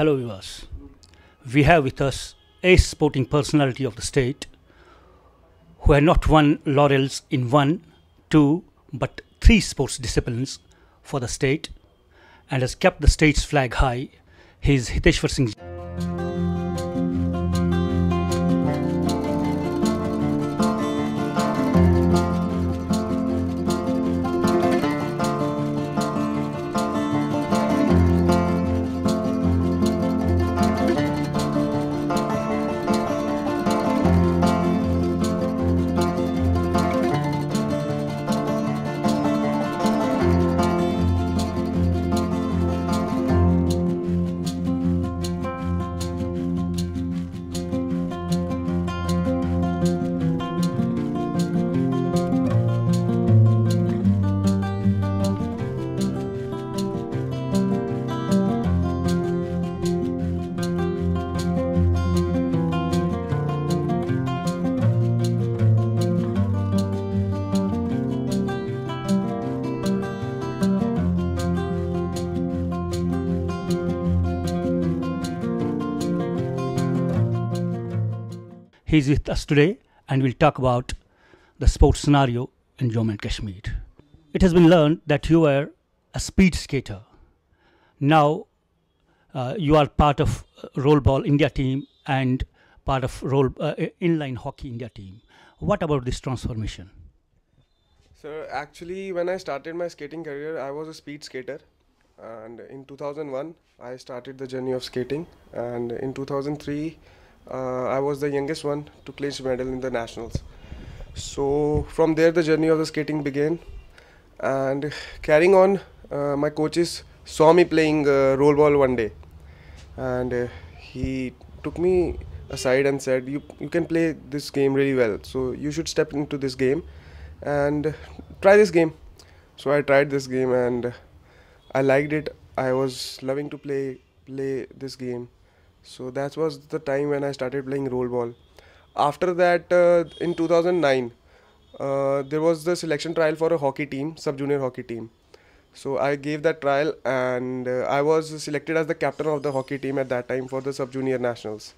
Hello viewers. We have with us a sporting personality of the state who had not won laurels in one, two, but three sports disciplines for the state and has kept the state's flag high. He is Hiteshwar Singh. He is with us today and we'll talk about the sports scenario in Jammu and Kashmir. It has been learned that you were a speed skater. Now you are part of Rollball India team and part of Inline Hockey India team. What about this transformation? So actually when I started my skating career, I was a speed skater, and in 2001 I started the journey of skating, and in 2003 I was the youngest one to clinch medal in the nationals. So from there the journey of the skating began, and carrying on, my coaches saw me playing rollball one day, and he took me aside and said, you can play this game really well, so you should step into this game and try this game. So I tried this game and I liked it. I was loving to play this game. So that was the time when I started playing rollball. After that, in 2009, there was the selection trial for a hockey team, sub-junior hockey team. So I gave that trial, and I was selected as the captain of the hockey team at that time for the sub-junior nationals.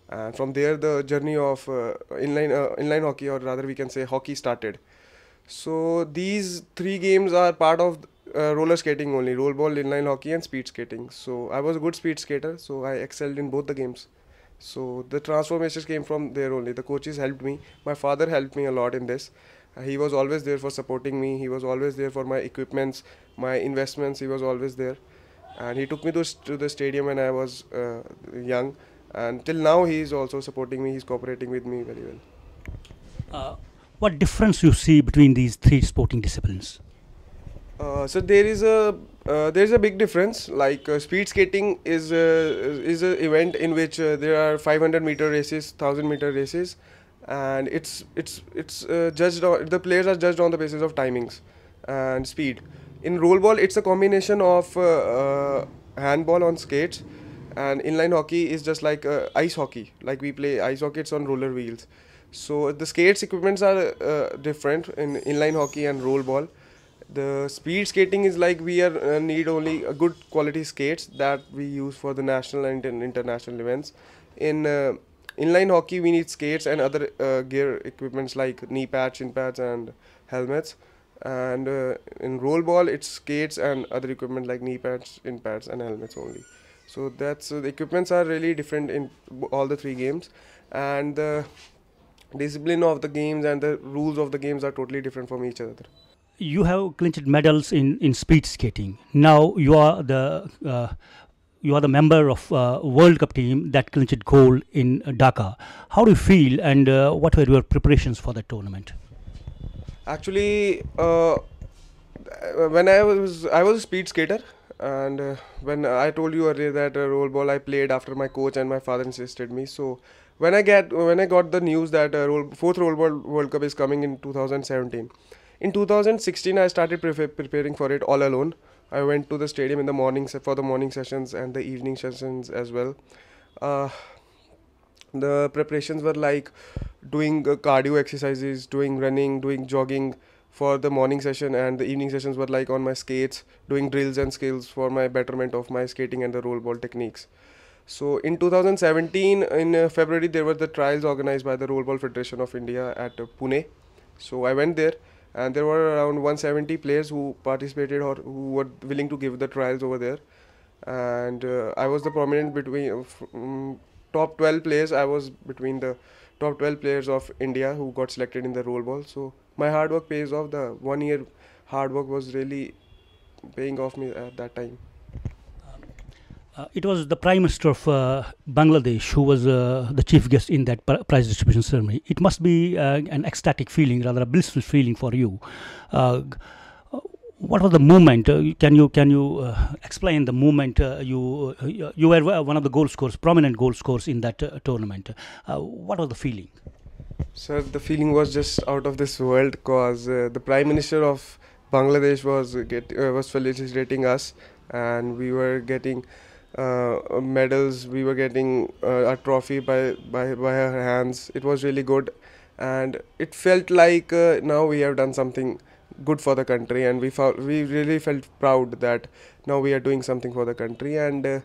And from there, the journey of inline hockey, or rather we can say hockey, started. So these three games are part of roller skating only: rollball, inline hockey and speed skating. So I was a good speed skater, so I excelled in both the games. So the transformations came from there only. The coaches helped me. My father helped me a lot in this. He was always there for supporting me. He was always there for my equipments, my investments. He was always there, and he took me to the stadium when I was young, and till now he is also supporting me. He's cooperating with me very well. What difference you see between these three sporting disciplines? So there is a big difference. Like speed skating is an event in which there are 500-meter races, 1000-meter races, and it's judged on, the players are judged on the basis of timings and speed. In rollball, it's a combination of handball on skates, and inline hockey is just like ice hockey. Like we play ice hockey, it's on roller wheels. So the skates equipments are different in inline hockey and rollball. The speed skating is like we are need only a good quality skates that we use for the national and international events. In inline hockey, we need skates and other gear equipments like knee pads, shin pads and helmets. And in rollball, it's skates and other equipment like knee pads, shin pads and helmets only. So that's the equipments are really different in all the three games, and the discipline of the games and the rules of the games are totally different from each other. You have clinched medals in speed skating. Now you are the member of World Cup team that clinched gold in Dhaka. How do you feel, and what were your preparations for the tournament? Actually, when I was a speed skater, and when I told you earlier that rollball I played after my coach and my father insisted me. So when I got the news that fourth rollball World Cup is coming in 2017. In 2016, I started preparing for it all alone. I went to the stadium in the morning for the morning sessions and the evening sessions as well. The preparations were like doing cardio exercises, doing running, doing jogging for the morning session, and the evening sessions were like on my skates, doing drills and skills for my betterment of my skating and the roll ball techniques. So in 2017, in February, there were the trials organized by the Rollerball Federation of India at Pune. So I went there, and there were around 170 players who participated or who were willing to give the trials over there. And I was the prominent between top 12 players. I was between the top 12 players of India who got selected in the Rollerball. So my hard work pays off. The 1 year hard work was really paying off me at that time. It was the Prime Minister of Bangladesh who was the chief guest in that prize distribution ceremony. It must be an ecstatic feeling, rather a blissful feeling for you. What was the moment? Can you explain the moment? You were one of the goal scorers, prominent goal scorers in that tournament. What was the feeling? Sir, the feeling was just out of this world, cause the Prime Minister of Bangladesh was felicitating us, and we were getting medals. We were getting a trophy by her hands. It was really good, and it felt like now we have done something good for the country, and we really felt proud that now we are doing something for the country. And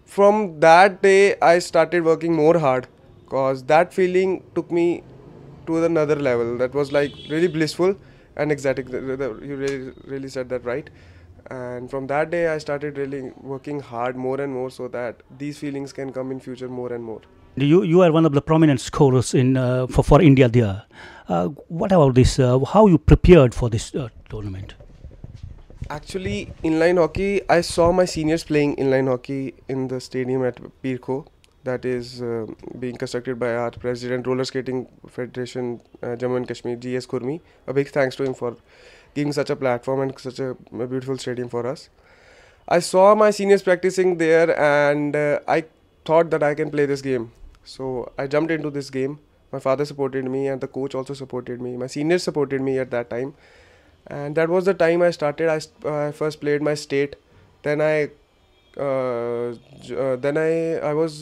from that day, I started working more hard, cause that feeling took me to another level. That was like really blissful and ecstatic. You really said that right. And from that day, I started really working hard more and more, so that these feelings can come in future more and more. You are one of the prominent scorers in for India there. What about this? How you prepared for this tournament? Actually, inline hockey, I saw my seniors playing inline hockey in the stadium at Pirko, that is being constructed by our president, Roller Skating Federation, Jammu and Kashmir, GS Kurmi. A big thanks to him for giving such a platform and such a beautiful stadium for us. I saw my seniors practicing there, and I thought that I can play this game. So I jumped into this game. My father supported me, and the coach also supported me. My seniors supported me at that time, and that was the time I started. I first played my state, then I was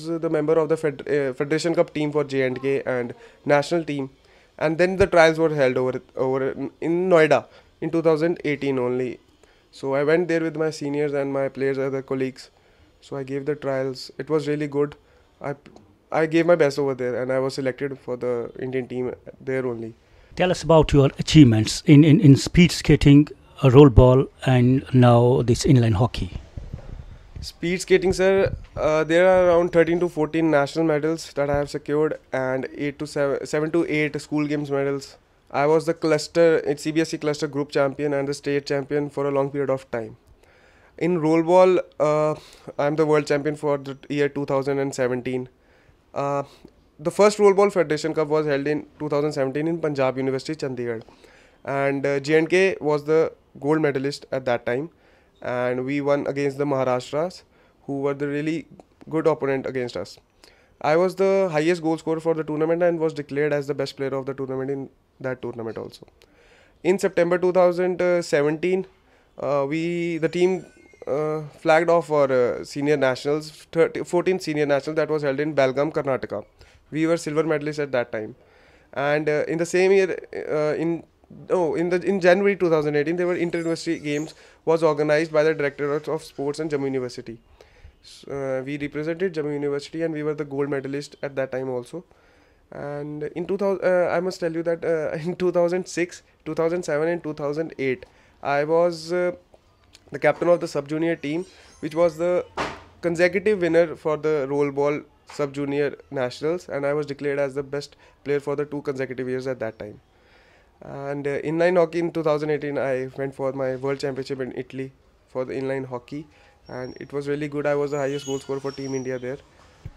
the member of the Federation Cup team for J&K and national team, and then the trials were held over in Noida in 2018 only. So I went there with my seniors and my players, other colleagues. So I gave the trials. It was really good. I gave my best over there, and I was selected for the Indian team there only. Tell us about your achievements in speed skating, rollball, and now this inline hockey. Speed skating, sir, there are around 13 to 14 national medals that I have secured, and 7 to 8 school games medals. I was the CBSE cluster group champion and the state champion for a long period of time. In rollball, I am the world champion for the year 2017. The first Rollball Federation Cup was held in 2017 in Punjab University, Chandigarh, and J&K was the gold medalist at that time, and we won against the Maharashtras, who were the really good opponent against us. I was the highest goal scorer for the tournament and was declared as the best player of the tournament in that tournament also. In September 2017, the team flagged off for senior nationals, 14th senior national that was held in Belgaum, Karnataka. We were silver medalists at that time, and in the same year, in January 2018, there were inter-university games was organized by the Directorate of Sports and Jammu University. We represented Jammu University, and we were the gold medalist at that time also. And in 2000, I must tell you that in 2006, 2007, and 2008, I was the captain of the sub-junior team, which was the consecutive winner for the rollball sub-junior nationals, and I was declared as the best player for the 2 consecutive years at that time. And inline hockey in 2018, I went for my world championship in Italy for the inline hockey, and it was really good. I was the highest goal scorer for Team India there.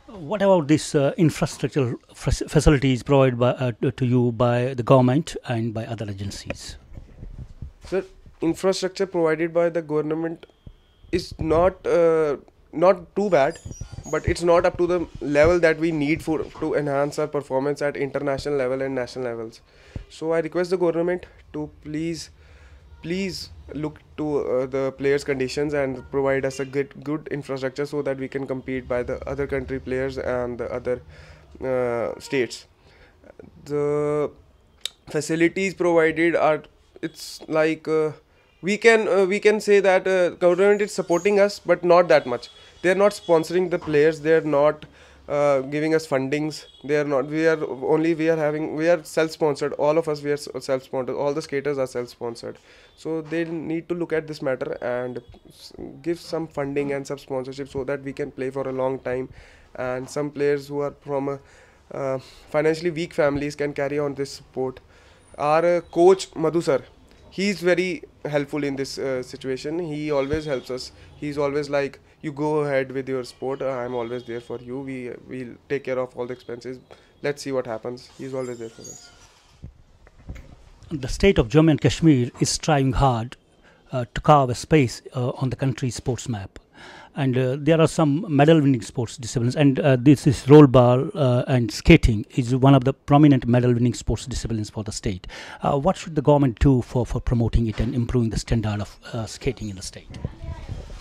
What about this infrastructure facilities provided to you by the government and by other agencies? Sir, infrastructure provided by the government is not too bad, but it's not up to the level that we need to enhance our performance at international level and national levels. So I request the government to please look to the players' conditions and provide us a good infrastructure so that we can compete by the other country players and the other states. The facilities provided are, it's like we can say that government is supporting us, but not that much. They are not sponsoring the players. They are not giving us fundings. They are not. We are self-sponsored. All of us, we are self-sponsored. All the skaters are self-sponsored. So they need to look at this matter and give some funding and some sponsorship so that we can play for a long time. And some players who are from financially weak families can carry on this sport. Our coach Madhu sir, he's very helpful in this situation. He always helps us. He's always like, you go ahead with your sport, I'm always there for you, we'll take care of all the expenses, let's see what happens. He's always there for us. The state of Jammu and Kashmir is striving hard to carve a space on the country's sports map. And there are some medal-winning sports disciplines, and this is rollball and skating is one of the prominent medal-winning sports disciplines for the state. What should the government do for promoting it and improving the standard of skating in the state?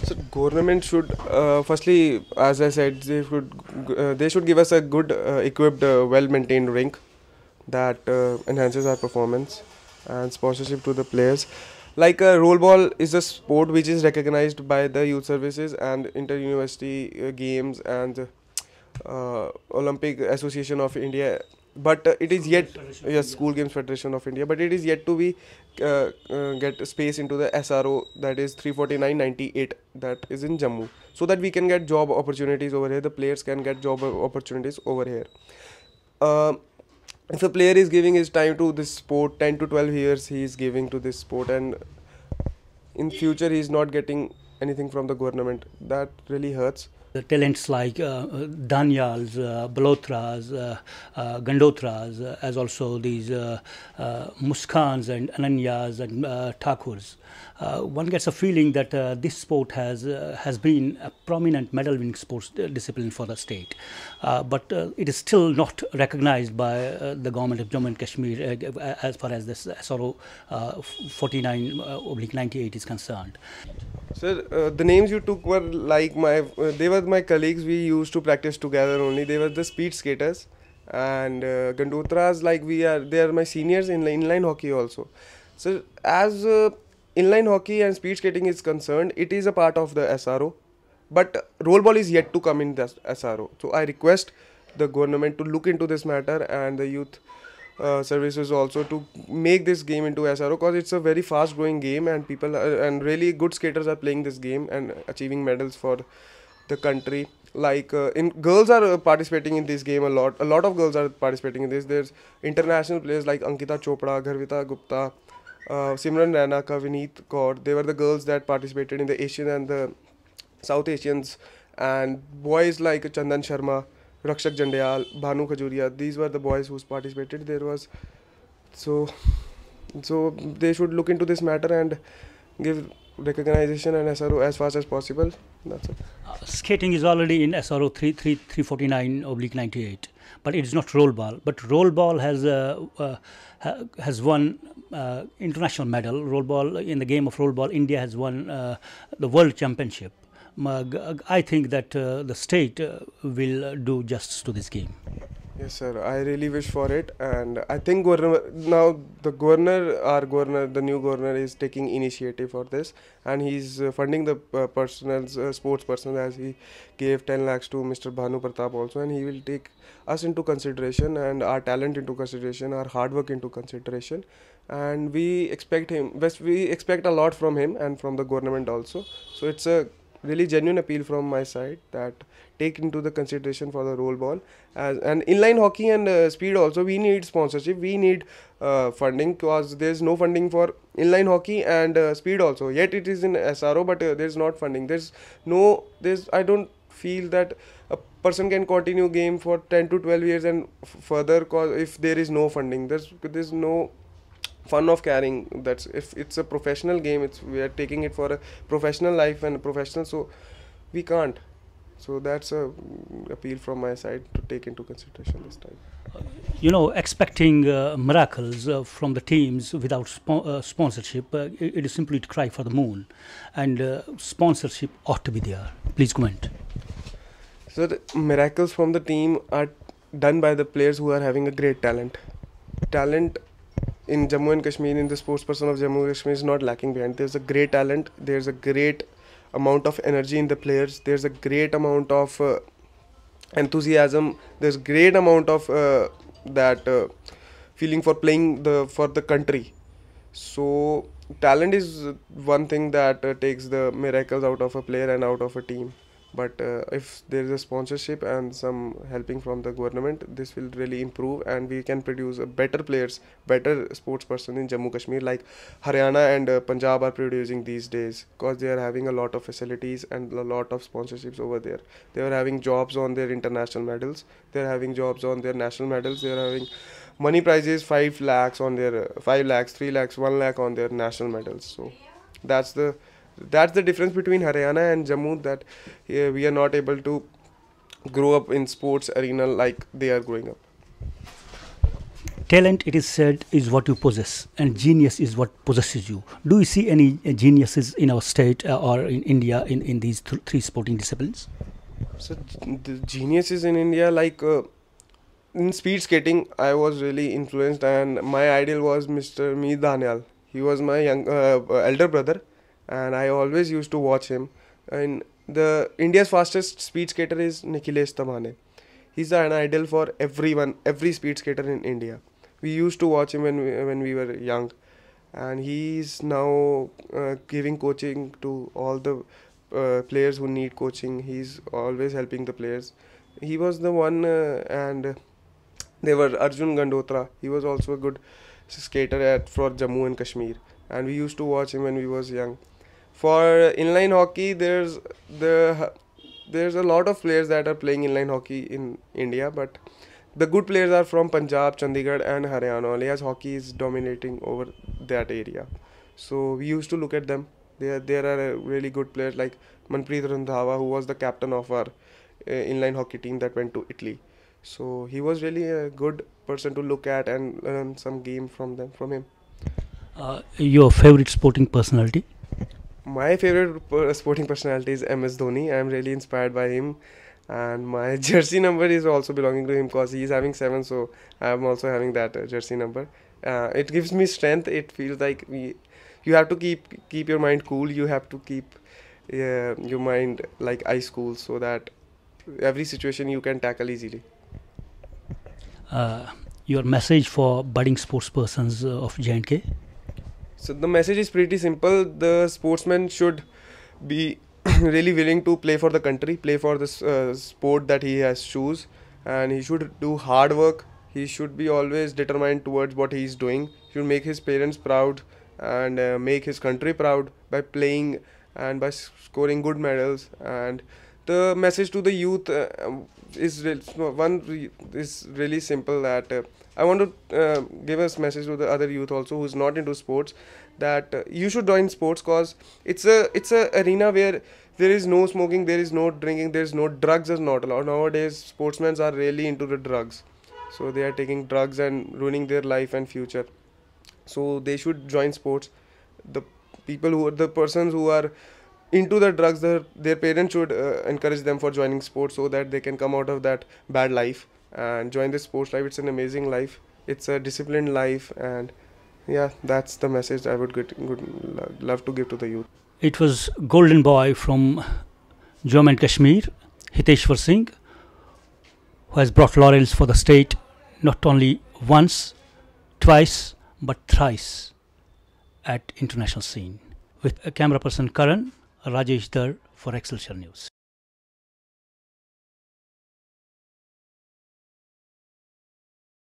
So government should firstly, as I said, they should give us a good equipped, well-maintained rink that enhances our performance, and sponsorship to the players. Like rollball is a sport which is recognized by the youth services and inter-university games and Olympic Association of India, but it is yet, yes, School Games Federation of India, but it is yet to be get space into the SRO, that is 349/98, that is in Jammu, so that we can get job opportunities over here. The players can get job opportunities over here. If a player is giving his time to this sport, 10 to 12 years he is giving to this sport, and in future he is not getting anything from the government, that really hurts. The talents like Danyals, Balotras, Gandotras, as also these Muskans and Ananyas and Thakurs. One gets a feeling that this sport has been a prominent medal-winning sports discipline for the state, but it is still not recognized by the government of Jammu and Kashmir as far as this SRO 49/98 is concerned. Sir, the names you took were like they were my colleagues. We used to practice together only. They were the speed skaters, and Gandotras, like they are my seniors in inline hockey also. So as inline hockey and speed skating is concerned, it is a part of the SRO, but rollball is yet to come in the SRO. So I request the government to look into this matter, and the youth services also, to make this game into SRO, because it's a very fast growing game, and people and really good skaters are playing this game and achieving medals for the country. Like girls are participating in this game a lot. A lot of girls are participating in this. There's international players like Ankita Chopra, Garvita Gupta, Simran Raina, Vineet Kaur. They were the girls that participated in the Asian and the South Asians, and boys like Chandan Sharma, Rakshak Jandyal, Bhanu Khajuria, these were the boys who participated. There was so they should look into this matter and give recognition and SRO as fast as possible. That's it. Skating is already in SRO 349/98, but it is not rollball. But rollball has won international medal. Rollball, in the game of rollball, India has won the world championship. I think that the state will do justice to this game. Yes, sir. I really wish for it, and I think now the the new governor is taking initiative for this, and he's funding the sports person, as he gave 10 lakhs to Mr. Bhanu Pratap also, and he will take us into consideration and our talent into consideration, our hard work into consideration, and we expect a lot from him and from the government also. So it's a really genuine appeal from my side that take into the consideration for the roll ball. And inline hockey and speed also, we need sponsorship, we need funding, because there's no funding for inline hockey and speed also. Yet it is in SRO, but there's not funding. I don't feel that a person can continue game for 10 to 12 years and further, cause if there is no funding, there's no fun of carrying. That's if it's a professional game, we are taking it for a professional life and professional, so we can't. So that's a appeal from my side to take into consideration this time. Expecting miracles from the teams without sponsorship, it is simply to cry for the moon, and sponsorship ought to be there. Please comment. So the miracles from the team are done by the players who are having a great talent. Talent in Jammu and Kashmir, in the sports person of Jammu and Kashmir is not lacking behind. There's a great talent. There's a great amount of energy in the players. There's a great amount of enthusiasm. There's great amount of that feeling for playing for the country. So talent is one thing that takes the miracles out of a player and out of a team. But if there is a sponsorship and some helping from the government, this will really improve, and we can produce better players, better sports person in Jammu Kashmir, like Haryana and Punjab are producing these days, because they are having a lot of facilities and a lot of sponsorships over there. They are having jobs on their international medals. They are having jobs on their national medals. They are having money prizes 5 lakhs on their 5 lakhs, 3 lakhs, 1 lakh on their national medals. So that's the difference between Haryana and Jammu, that we are not able to grow up in sports arena like they are growing up. Talent, it is said, is what you possess, and genius is what possesses you. Do you see any geniuses in our state or in India in these three sporting disciplines? So the geniuses in India, like in speed skating, I was really influenced, and my idol was Mr. Meet Daniel. He was my elder brother, and I always used to watch him. And the India's fastest speed skater is Nikhilesh Tamhane. He's an idol for everyone, every speed skater in India. We used to watch him when we were young, and he's now giving coaching to all the players who need coaching. He's always helping the players. He was the one, and there were Arjun Gandotra. He was also a good skater for Jammu and Kashmir, and we used to watch him when we was young. For inline hockey, there's a lot of players that are playing inline hockey in India, but the good players are from Punjab, Chandigarh and Haryana only, as hockey is dominating over that area. So we used to look at them. There are really good players like Manpreet Randhawa, who was the captain of our inline hockey team that went to Italy. So he was really a good person to look at and learn some game from him. Your favorite sporting personality? My favorite sporting personality is MS Dhoni. I am really inspired by him, and my jersey number is also belonging to him because he is having 7, so I am also having that jersey number. It gives me strength. It feels like you have to keep your mind cool. You have to keep your mind like ice cool, so that every situation you can tackle easily. Your message for budding sports persons of J&K? So the message is pretty simple. The sportsman should be really willing to play for the country, play for the sport that he has choose, and he should do hard work. He should be always determined towards what he is doing. He should make his parents proud and make his country proud by playing and by scoring good medals. And the message to the youth is really simple, that I want to give a message to the other youth also who's not into sports, that you should join sports, cause it's a arena where there is no smoking, there is no drinking, there is no drugs are not allowed. Nowadays sportsmen are really into the drugs, so they are taking drugs and ruining their life and future. So they should join sports. The persons who are into the drugs, their parents should encourage them for joining sports, so that they can come out of that bad life and join the sports life. It's an amazing life. It's a disciplined life, and yeah, that's the message I would love to give to the youth. It was Golden Boy from Jammu and Kashmir, Hiteshwar Singh, who has brought laurels for the state not only once, twice, but thrice at international scene. With a camera person Karan, Rajesh Dar for Excelsior News.